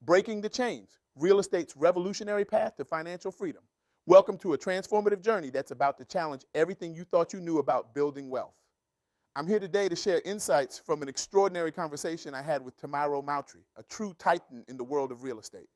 Breaking the Chains, Real Estate's Revolutionary Path to Financial Freedom. Welcome to a transformative journey that's about to challenge everything you thought you knew about building wealth. I'm here today to share insights from an extraordinary conversation I had with Tamairo Moutry, a true titan in the world of real estate.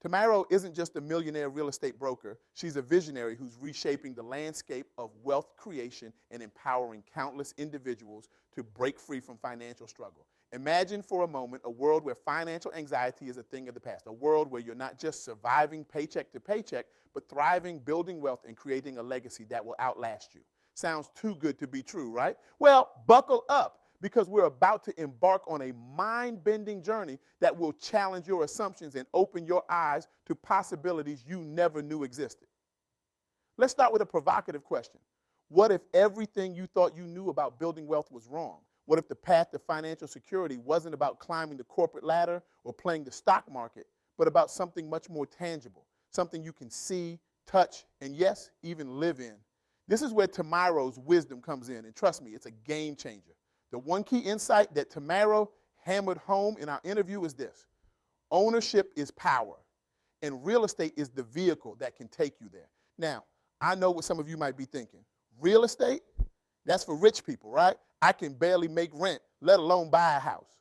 Tamairo isn't just a millionaire real estate broker, she's a visionary who's reshaping the landscape of wealth creation and empowering countless individuals to break free from financial struggle. Imagine for a moment a world where financial anxiety is a thing of the past, a world where you're not just surviving paycheck to paycheck, but thriving, building wealth, and creating a legacy that will outlast you. Sounds too good to be true, right? Well, buckle up, because we're about to embark on a mind-bending journey that will challenge your assumptions and open your eyes to possibilities you never knew existed. Let's start with a provocative question. What if everything you thought you knew about building wealth was wrong? What if the path to financial security wasn't about climbing the corporate ladder or playing the stock market, but about something much more tangible, something you can see, touch, and yes, even live in? This is where Tamairo's wisdom comes in, and trust me, it's a game changer. The one key insight that Tamairo hammered home in our interview is this: ownership is power, and real estate is the vehicle that can take you there. Now, I know what some of you might be thinking. Real estate? That's for rich people, right? I can barely make rent, let alone buy a house.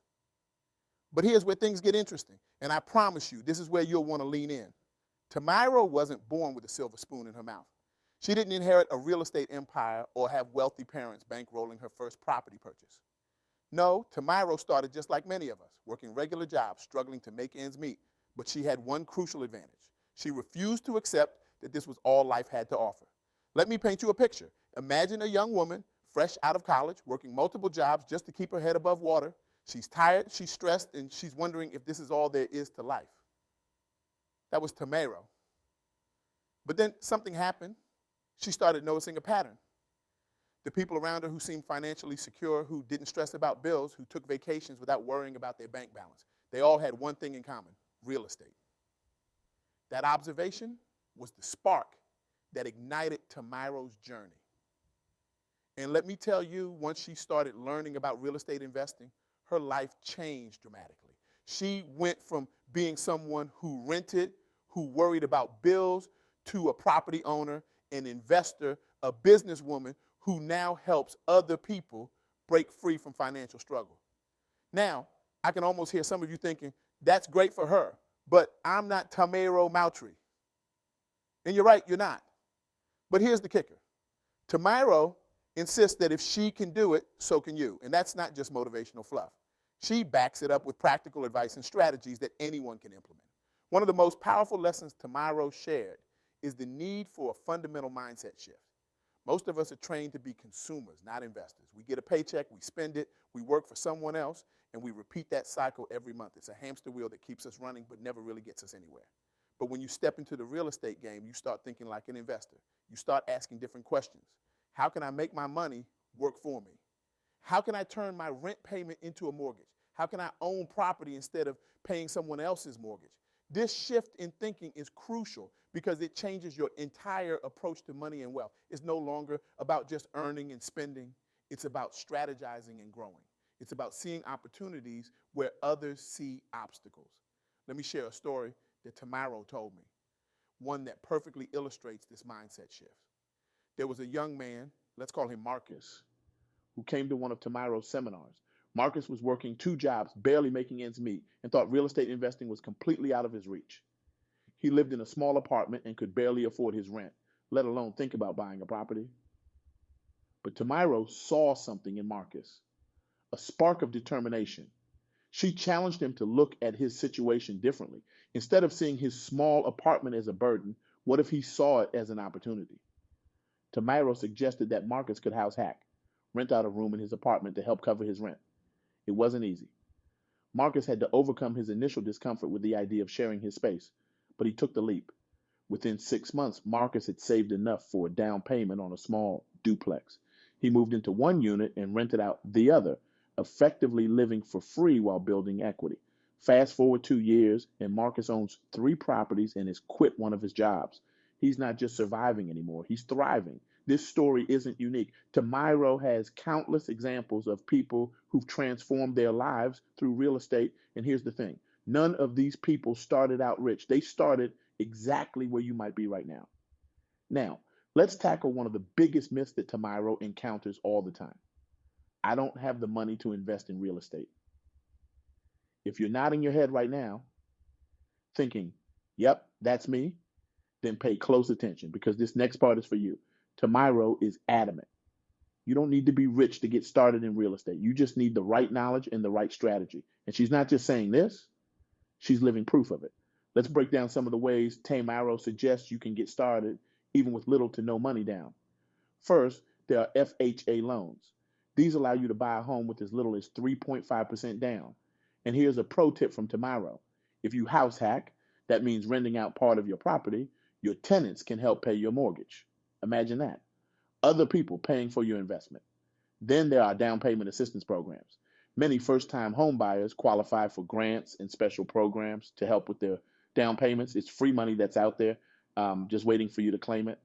But here's where things get interesting, and I promise you, this is where you'll want to lean in. Tamairo wasn't born with a silver spoon in her mouth. She didn't inherit a real estate empire or have wealthy parents bankrolling her first property purchase. No, Tamairo started just like many of us, working regular jobs, struggling to make ends meet. But she had one crucial advantage. She refused to accept that this was all life had to offer. Let me paint you a picture. Imagine a young woman, fresh out of college, working multiple jobs just to keep her head above water. She's tired, she's stressed, and she's wondering if this is all there is to life. That was Tamairo. But then something happened. She started noticing a pattern. The people around her who seemed financially secure, who didn't stress about bills, who took vacations without worrying about their bank balance, they all had one thing in common: real estate. That observation was the spark that ignited Tamairo's journey. And let me tell you, once she started learning about real estate investing, her life changed dramatically. She went from being someone who rented, who worried about bills, to a property owner, an investor, a businesswoman who now helps other people break free from financial struggle. Now, I can almost hear some of you thinking, that's great for her, but I'm not Tamairo Moutry. And you're right, you're not. But here's the kicker. Tamairo insists that if she can do it, so can you. And that's not just motivational fluff. She backs it up with practical advice and strategies that anyone can implement. One of the most powerful lessons Tamairo shared is the need for a fundamental mindset shift. Most of us are trained to be consumers, not investors. We get a paycheck, we spend it, we work for someone else, and we repeat that cycle every month. It's a hamster wheel that keeps us running but never really gets us anywhere. But when you step into the real estate game, you start thinking like an investor. You start asking different questions. How can I make my money work for me? How can I turn my rent payment into a mortgage? How can I own property instead of paying someone else's mortgage? This shift in thinking is crucial because it changes your entire approach to money and wealth. It's no longer about just earning and spending. It's about strategizing and growing. It's about seeing opportunities where others see obstacles. Let me share a story that Tamairo told me, one that perfectly illustrates this mindset shift. There was a young man, let's call him Marcus, who came to one of Tamairo's seminars. Marcus was working 2 jobs, barely making ends meet, and thought real estate investing was completely out of his reach. He lived in a small apartment and could barely afford his rent, let alone think about buying a property. But Tamairo saw something in Marcus, a spark of determination. She challenged him to look at his situation differently. Instead of seeing his small apartment as a burden, what if he saw it as an opportunity? Tamairo suggested that Marcus could house hack, rent out a room in his apartment to help cover his rent. It wasn't easy. Marcus had to overcome his initial discomfort with the idea of sharing his space, but he took the leap. Within 6 months, Marcus had saved enough for a down payment on a small duplex. He moved into one unit and rented out the other, effectively living for free while building equity. Fast forward 2 years, and Marcus owns 3 properties and has quit one of his jobs. He's not just surviving anymore, he's thriving. This story isn't unique. Tamairo has countless examples of people who've transformed their lives through real estate. And here's the thing. None of these people started out rich. They started exactly where you might be right now. Now, let's tackle one of the biggest myths that Tamairo encounters all the time. I don't have the money to invest in real estate. If you're nodding your head right now, thinking, yep, that's me, then pay close attention because this next part is for you. Tamairo is adamant. You don't need to be rich to get started in real estate. You just need the right knowledge and the right strategy. And she's not just saying this, she's living proof of it. Let's break down some of the ways Tamairo suggests you can get started, even with little to no money down. First, there are FHA loans. These allow you to buy a home with as little as 3.5% down. And here's a pro tip from Tamairo. If you house hack, that means renting out part of your property, your tenants can help pay your mortgage. Imagine that. Other people paying for your investment. Then there are down payment assistance programs. Many first-time home buyers qualify for grants and special programs to help with their down payments. It's free money that's out there, just waiting for you to claim it.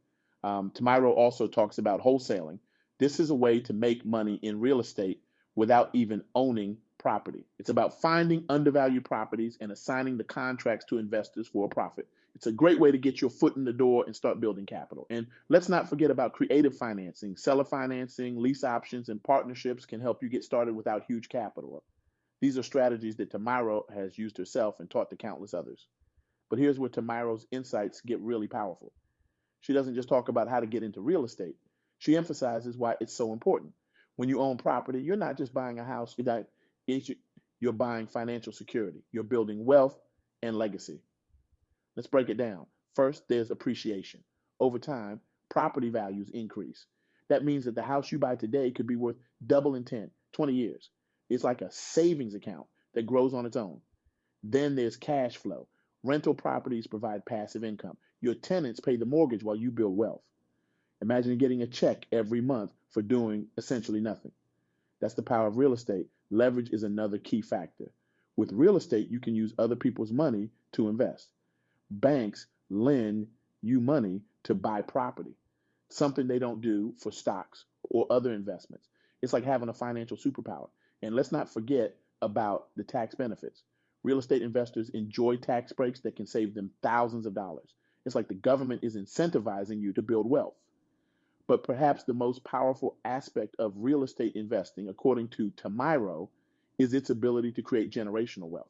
Tamairo also talks about wholesaling. This is a way to make money in real estate without even owning property. It's about finding undervalued properties and assigning the contracts to investors for a profit. It's a great way to get your foot in the door and start building capital. And let's not forget about creative financing. Seller financing, lease options, and partnerships can help you get started without huge capital. These are strategies that Tamairo has used herself and taught to countless others. But here's where Tamairo's insights get really powerful. She doesn't just talk about how to get into real estate. She emphasizes why it's so important. When you own property, you're not just buying a house, you're buying financial security. You're building wealth and legacy. Let's break it down. First, there's appreciation. Over time, property values increase. That means that the house you buy today could be worth double in 10, 20 years. It's like a savings account that grows on its own. Then there's cash flow. Rental properties provide passive income. Your tenants pay the mortgage while you build wealth. Imagine getting a check every month for doing essentially nothing. That's the power of real estate. Leverage is another key factor. With real estate, you can use other people's money to invest. Banks lend you money to buy property, something they don't do for stocks or other investments. It's like having a financial superpower. And let's not forget about the tax benefits. Real estate investors enjoy tax breaks that can save them thousands of dollars. It's like the government is incentivizing you to build wealth. But perhaps the most powerful aspect of real estate investing, according to Tamairo, is its ability to create generational wealth.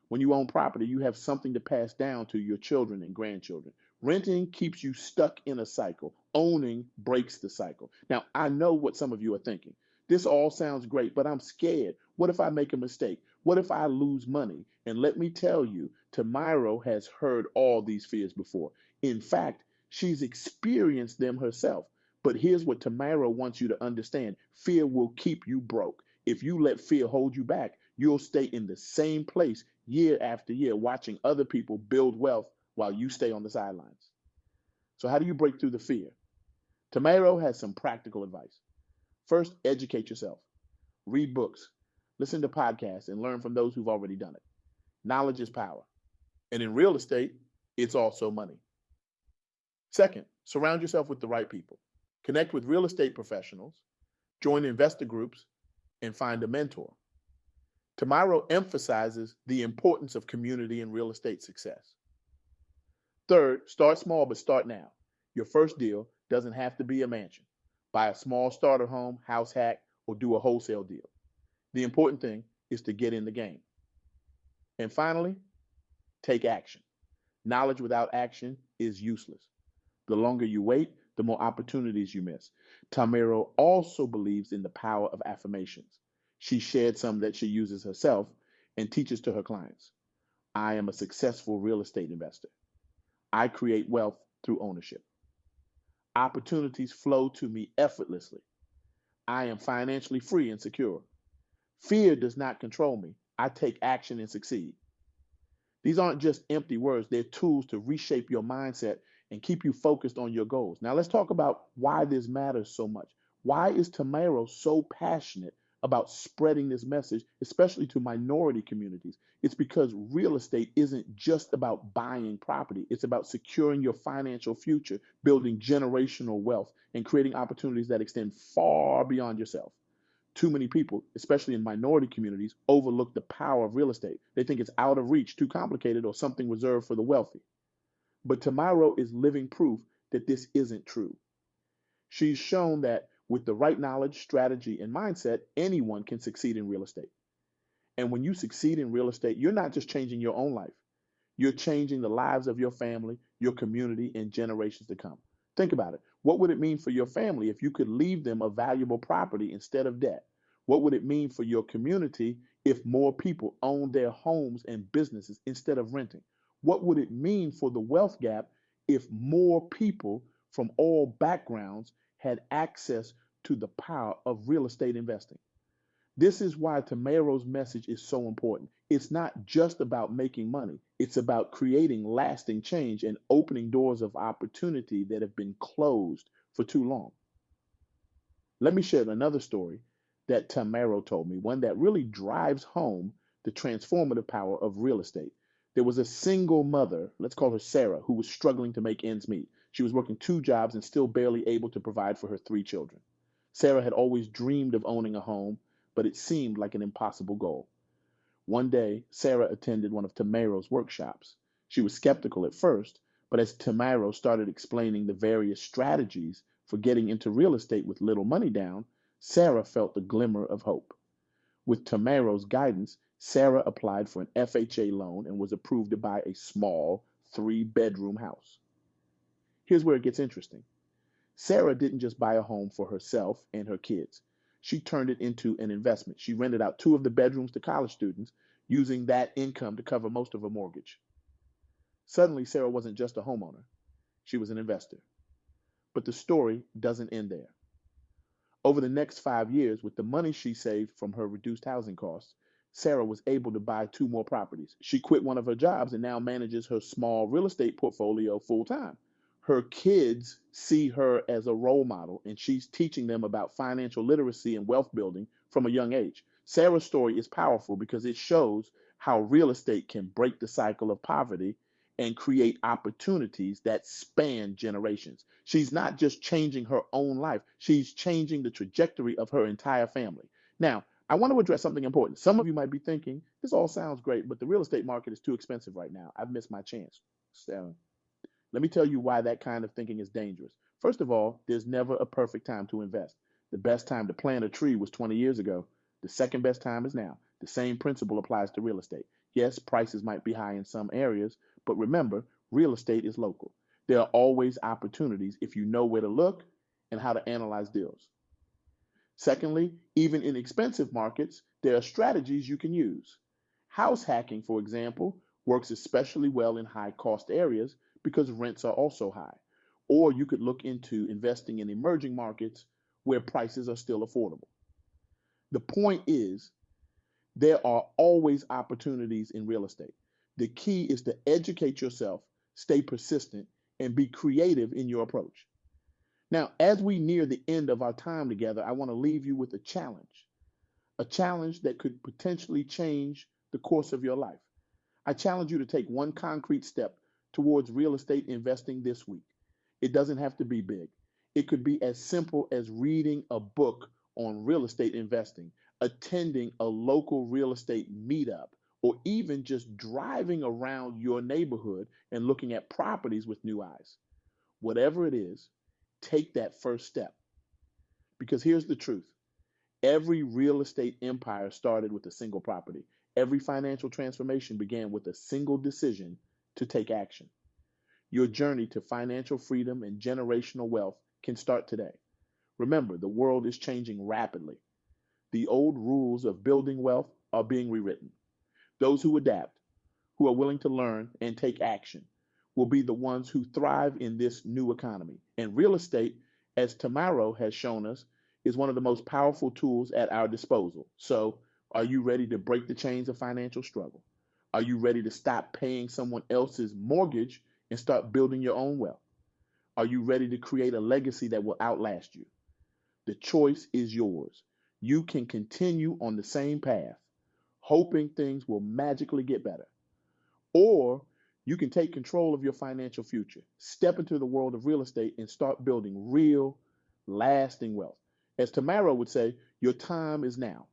When you own property, you have something to pass down to your children and grandchildren. Renting keeps you stuck in a cycle. Owning breaks the cycle. Now, I know what some of you are thinking. This all sounds great, but I'm scared. What if I make a mistake? What if I lose money? And let me tell you, Tamairo has heard all these fears before. In fact, she's experienced them herself. But here's what Tamairo wants you to understand. Fear will keep you broke. If you let fear hold you back, you'll stay in the same place year after year, watching other people build wealth while you stay on the sidelines. So how do you break through the fear? Tamairo has some practical advice. First, educate yourself. Read books, listen to podcasts, and learn from those who've already done it. Knowledge is power. And in real estate, it's also money. Second, surround yourself with the right people. Connect with real estate professionals, join investor groups, and find a mentor. Tamairo emphasizes the importance of community in real estate success. Third, start small, but start now. Your first deal doesn't have to be a mansion. Buy a small starter home, house hack, or do a wholesale deal. The important thing is to get in the game. And finally, take action. Knowledge without action is useless. The longer you wait, the more opportunities you miss. Tamairo also believes in the power of affirmations. She shared some that she uses herself and teaches to her clients. I am a successful real estate investor. I create wealth through ownership. Opportunities flow to me effortlessly. I am financially free and secure. Fear does not control me. I take action and succeed. These aren't just empty words. They're tools to reshape your mindset and keep you focused on your goals. Now let's talk about why this matters so much. Why is Tamairo so passionate about spreading this message, especially to minority communities? It's because real estate isn't just about buying property. It's about securing your financial future, building generational wealth, and creating opportunities that extend far beyond yourself. Too many people, especially in minority communities, overlook the power of real estate. They think it's out of reach, too complicated, or something reserved for the wealthy. But Tamairo is living proof that this isn't true. She's shown that with the right knowledge, strategy, and mindset, anyone can succeed in real estate. And when you succeed in real estate, you're not just changing your own life, you're changing the lives of your family, your community, and generations to come. Think about it. What would it mean for your family if you could leave them a valuable property instead of debt? What would it mean for your community if more people owned their homes and businesses instead of renting? What would it mean for the wealth gap if more people from all backgrounds had access to the power of real estate investing? This is why Tameiro's message is so important. It's not just about making money, it's about creating lasting change and opening doors of opportunity that have been closed for too long. Let me share another story that Tamairo told me, one that really drives home the transformative power of real estate. There was a single mother, let's call her Sarah, who was struggling to make ends meet. She was working two jobs and still barely able to provide for her three children. Sarah had always dreamed of owning a home, but it seemed like an impossible goal. One day, Sarah attended one of Tameiro's workshops. She was skeptical at first, but as Tamairo started explaining the various strategies for getting into real estate with little money down, Sarah felt the glimmer of hope. With Tameiro's guidance, Sarah applied for an FHA loan and was approved to buy a small 3-bedroom house. Here's where it gets interesting. Sarah didn't just buy a home for herself and her kids. She turned it into an investment. She rented out 2 of the bedrooms to college students, using that income to cover most of her mortgage. Suddenly, Sarah wasn't just a homeowner, she was an investor. But the story doesn't end there. Over the next 5 years, with the money she saved from her reduced housing costs, Sarah was able to buy 2 more properties. She quit one of her jobs and now manages her small real estate portfolio full time. Her kids see her as a role model, and she's teaching them about financial literacy and wealth building from a young age. Sarah's story is powerful because it shows how real estate can break the cycle of poverty and create opportunities that span generations. She's not just changing her own life, she's changing the trajectory of her entire family. Now, I want to address something important. Some of you might be thinking, this all sounds great, but the real estate market is too expensive right now. I've missed my chance. So, let me tell you why that kind of thinking is dangerous. First of all, there's never a perfect time to invest. The best time to plant a tree was 20 years ago. The second best time is now. The same principle applies to real estate. Yes, prices might be high in some areas, but remember, real estate is local. There are always opportunities if you know where to look and how to analyze deals. Secondly, even in expensive markets, there are strategies you can use. House hacking, for example, works especially well in high cost areas because rents are also high. Or you could look into investing in emerging markets where prices are still affordable. The point is, there are always opportunities in real estate. The key is to educate yourself, stay persistent, and be creative in your approach. Now, as we near the end of our time together, I want to leave you with a challenge that could potentially change the course of your life. I challenge you to take one concrete step towards real estate investing this week. It doesn't have to be big. It could be as simple as reading a book on real estate investing, attending a local real estate meetup, or even just driving around your neighborhood and looking at properties with new eyes. Whatever it is, take that first step. Because here's the truth. Every real estate empire started with a single property. Every financial transformation began with a single decision to take action. Your journey to financial freedom and generational wealth can start today. Remember, the world is changing rapidly. The old rules of building wealth are being rewritten. Those who adapt, who are willing to learn and take action, will be the ones who thrive in this new economy. And real estate, as Tamairo has shown us, is one of the most powerful tools at our disposal. So, are you ready to break the chains of financial struggle? Are you ready to stop paying someone else's mortgage and start building your own wealth? Are you ready to create a legacy that will outlast you? The choice is yours. You can continue on the same path, hoping things will magically get better. Or you can take control of your financial future, step into the world of real estate, and start building real, lasting wealth. As Tamairo would say, Your time is now.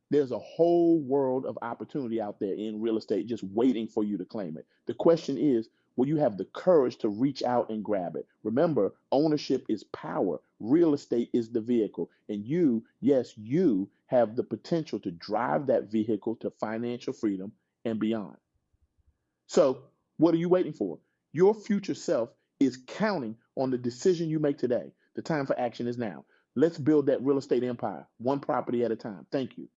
There's a whole world of opportunity out there in real estate just waiting for you to claim it. The question is, will you have the courage to reach out and grab it? Remember, ownership is power. Real estate is the vehicle. And you, yes, you have the potential to drive that vehicle to financial freedom and beyond. So, what are you waiting for? Your future self is counting on the decision you make today. The time for action is now. Let's build that real estate empire, one property at a time. Thank you.